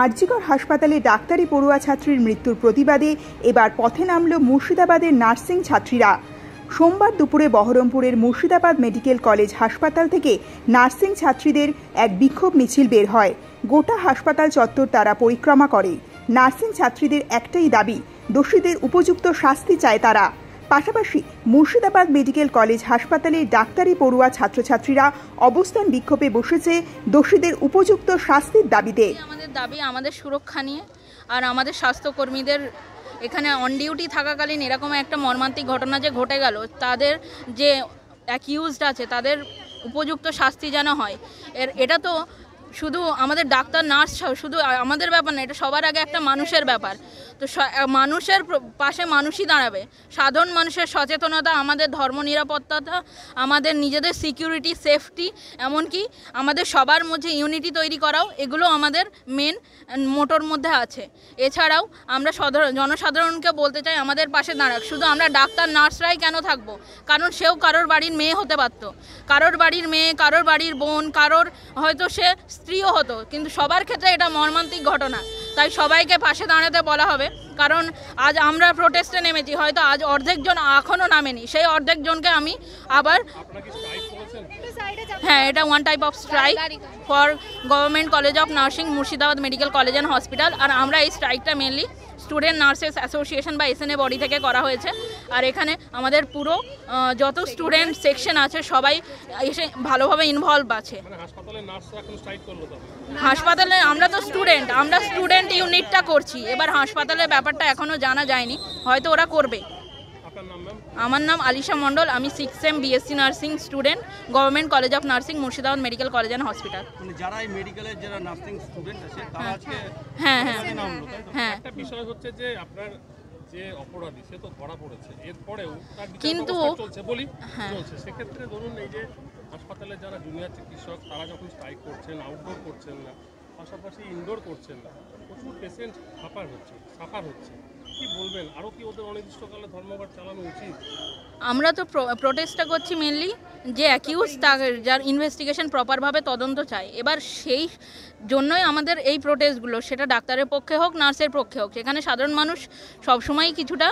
আরজিকর হাসপাতালে ডাক্তারি পড়ুয়া ছাত্রীর মৃত্যুর প্রতিবাদে এবার পথে নামল মুর্শিদাবাদের নার্সিং ছাত্রীরা। সোমবার দুপুরে বহরমপুরের মুর্শিদাবাদ মেডিকেল কলেজ হাসপাতাল থেকে নার্সিং ছাত্রীদের এক বিক্ষোভ মিছিল বের হয়। গোটা হাসপাতাল চত্বর তারা পরিক্রমা করে। নার্সিং ছাত্রীদের একটাই দাবি, দোষীদের উপযুক্ত শাস্তি চায় তারা। পাশাপাশি মুর্শিদাবাদ মেডিকেল কলেজ হাসপাতালে ডাক্তারি পড়ুয়া ছাত্রছাত্রীরা অবস্থান বিক্ষোভে বসেছে দোষীদের উপযুক্ত শাস্তির দাবিতে। আমাদের দাবি আমাদের সুরক্ষা নিয়ে, আর আমাদের স্বাস্থ্যকর্মীদের এখানে অন ডিউটি থাকাকালীন এরকম একটা মর্মান্তিক ঘটনা যে ঘটে গেল, তাদের যে অ্যাকিউজড আছে তাদের উপযুক্ত শাস্তি যেন হয়। এটা তো শুধু আমাদের ডাক্তার নার্স শুধু আমাদের ব্যাপার না, এটা সবার আগে একটা মানুষের ব্যাপার। তো মানুষের পাশে মানুষই দাঁড়াবে। সাধারণ মানুষের সচেতনতা, আমাদের ধর্ম নিরাপত্তা, আমাদের নিজেদের সিকিউরিটি, সেফটি, এমনকি আমাদের সবার মধ্যে ইউনিটি তৈরি করাও, এগুলো আমাদের মেন মোটোর মধ্যে আছে। এছাড়াও আমরা জনসাধারণকে বলতে চাই আমাদের পাশে দাঁড়াক। শুধু আমরা ডাক্তার নার্সরাই কেন থাকবো? কারণ সেও কারোর বাড়ির মেয়ে হতে পারতো, কারোর বাড়ির মেয়ে, কারোর বাড়ির বোন, কারোর হয়তো সে স্ত্রীও হতো, কিন্তু সবার ক্ষেত্রে এটা মর্মান্তিক ঘটনা। তাই সবাইকে পাশে দাঁড়াতে বলা হবে। কারণ আজ আমরা প্রোটেস্টে নেমেছি, হয়তো আজ অর্ধেক জন এখনও নামেনি, সেই অর্ধেক জনকে আমি আবার এটা one type of strike for government college of nursing Murshidabad medical college and hospital. আর আমরা এই স্ট্রাইকটা মেনলি স্টুডেন্ট নার্সেস অ্যাসোসিয়েশন বা এসএনএ বডি থেকে করা হয়েছে। আর এখানে আমাদের পুরো যত স্টুডেন্ট সেকশন আছে সবাই এসে ভালোভাবে ইনভলভ আছে। হাসপাতালে আমরা তো আমরা স্টুডেন্ট ইউনিটটা করছি, এবার হাসপাতালের ব্যাপারটা এখনও জানা যায়নি, হয়তো ওরা করবে। আমার নাম আলিশা মণ্ডল, আমি 6th BSc nursing student, government college of nursing Murshidabad medical college and hospital. যারা এই মেডিকেলের যারা নার্সিং স্টুডেন্ট আছে তারা আজকে একটা বিষয় হচ্ছে যে আপনার যে অপরাধী সে তো ধরা পড়েছে, এরপরেও তার কিন্তু চলছে চলছে। সেক্ষেত্রে ধরুন এই যে হাসপাতালে যারা জুনিয়র চিকিৎসক তারা যখন স্ট্রাইক করছেন, আউটডোর করছেন না, পাশাপাশি ইনডোর করছেন না, প্রচুর পেশেন্ট সাফার হচ্ছে, কি বলবেন? আরও কি ওদের অনির্দিষ্টকালে ধর্মঘট চালানো উচিত? আমরা তো প্রোটেস্টটা করছি মেনলি যে অ্যাকিউজ যার ইনভেস্টিগেশন প্রপারভাবে তদন্ত চাই। এবার সেই জন্যই আমাদের এই প্রোটেস্টগুলো, সেটা ডাক্তারের পক্ষে হোক নার্সের পক্ষে হোক। সেখানে সাধারণ মানুষ সবসময়ই কিছুটা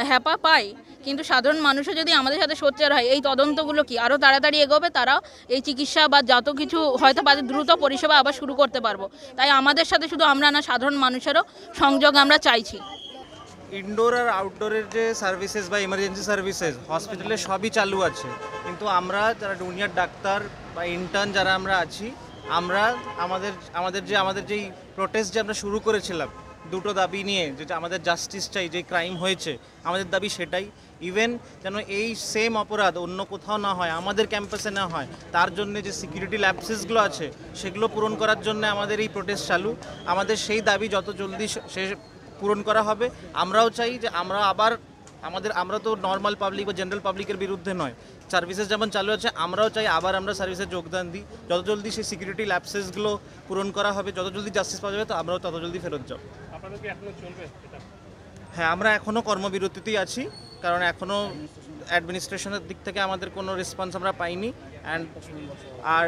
হ্যাপা পায়, কিন্তু সাধারণ মানুষও যদি আমাদের সাথে সোচ্চার হয়, এই তদন্তগুলো কি আরও তাড়াতাড়ি এগোবে, তারাও এই চিকিৎসা বা যত কিছু হয়তো বা দ্রুত পরিষেবা আবার শুরু করতে পারবো। তাই আমাদের সাথে শুধু আমরা না, সাধারণ মানুষেরও সংযোগ আমরা চাইছি। ইনডোর আর আউটডোরের যে সার্ভিসেস বা ইমার্জেন্সি সার্ভিসেস হসপিটালে সবই চালু আছে, কিন্তু আমরা যারা জুনিয়র ডাক্তার বা ইন্টার্ন যারা আমরা আছি, আমরা আমাদের যেই প্রোটেস্ট যে আমরা শুরু করেছিলাম দুটো দাবি নিয়ে, যেটা আমাদের জাস্টিস চাই, যে ক্রাইম হয়েছে আমাদের দাবি সেটাই। ইভেন যেন এই সেম অপরাধ অন্য কোথাও না হয়, আমাদের ক্যাম্পাসে না হয়, তার জন্য যে সিকিউরিটি ল্যাপসেসগুলো আছে সেগুলো পূরণ করার জন্য আমাদের এই প্রোটেস্ট চালু। আমাদের সেই দাবি যত জলদি সে পূরণ করা হবে। আমরাও চাই যে আমরা তো নর্মাল পাবলিক বা জেনারেল পাবলিকের বিরুদ্ধে নয়, সার্ভিসেস যেমন চালু আছে আমরাও চাই আবার আমরা সার্ভিসে যোগদান দিই। যত জলদি সেই সিকিউরিটি ল্যাপসেসগুলো পূরণ করা হবে, যত জলদি জাস্টিস পাওয়া যাবে, তো আমরাও তত জলদি ফেরত যাব। হ্যাঁ, আমরা এখনও কর্মবিরতিতেই আছি, কারণ এখনও অ্যাডমিনিস্ট্রেশনের দিক থেকে আমাদের কোনো রেসপন্স আমরা পাইনি। আর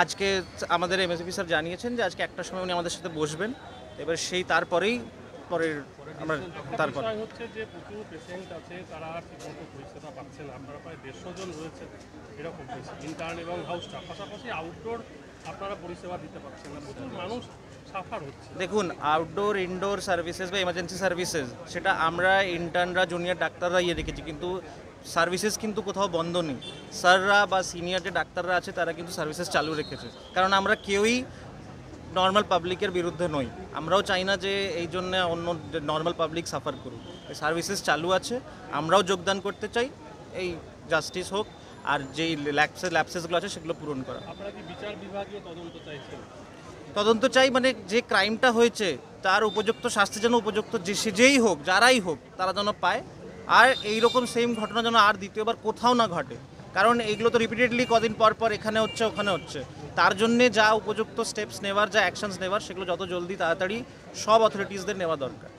আজকে আমাদের এমএসপি স্যার জানিয়েছেন যে আজকে 1টার সময় উনি আমাদের সাথে বসবেন। এবার সেই তারপর হচ্ছে যে প্রচুর পেশেন্ট আছে, তারা ঠিকমতো পরিষেবা পাচ্ছে না। আপনারা প্রায় 150 জন রয়েছে এরকম ইন্টার্ন এবং হাউস স্টাফ, পাশাপাশি আউটডোর আপনারা পরিষেবা দিতে পারছেন না, প্রচুর মানুষ সাফার হচ্ছে। দেখুন, আউটডোর ইনডোর সার্ভিসেস বা এমার্জেন্সি সার্ভিসেস সেটা আমরা ইন্টার্নরা জুনিয়র ডাক্তাররা রেখেছি, কিন্তু সার্ভিসেস কিন্তু কোথাও বন্ধ নেই। স্যাররা বা সিনিয়র যে ডাক্তাররা আছে তারা কিন্তু সার্ভিসেস চালু রেখেছে, কারণ আমরা কেউই নর্মাল পাবলিকের বিরুদ্ধে নই। আমরাও চাই না যে এই জন্য অন্য নর্মাল পাবলিক সাফার করুক। সার্ভিসেস চালু আছে, আমরাও যোগদান করতে চাই এই জাস্টিস হোক, আর যেই ল্যাপসেসগুলো আছে সেগুলো পূরণ করা। আপনারা কি বিচার বিভাগীয় তদন্ত চাইছেন? তদন্ত চাই, মানে যে ক্রাইমটা হয়েছে তার উপযুক্ত শাস্তি যেন উপযুক্ত যেই হোক, যারাই হোক, তারা যেন পায়। আর এইরকম সেম ঘটনা যেন আর দ্বিতীয়বার কোথাও না ঘটে, কারণ এইগুলো তো রিপিটেডলি কদিন পর এখানে হচ্ছে ওখানে হচ্ছে। তার জন্যে যা উপযুক্ত স্টেপস নেওয়ার, যা অ্যাকশনস নেওয়ার, সেগুলো যত জলদি তাড়াতাড়ি সব অথরিটিসদের নেওয়া দরকার।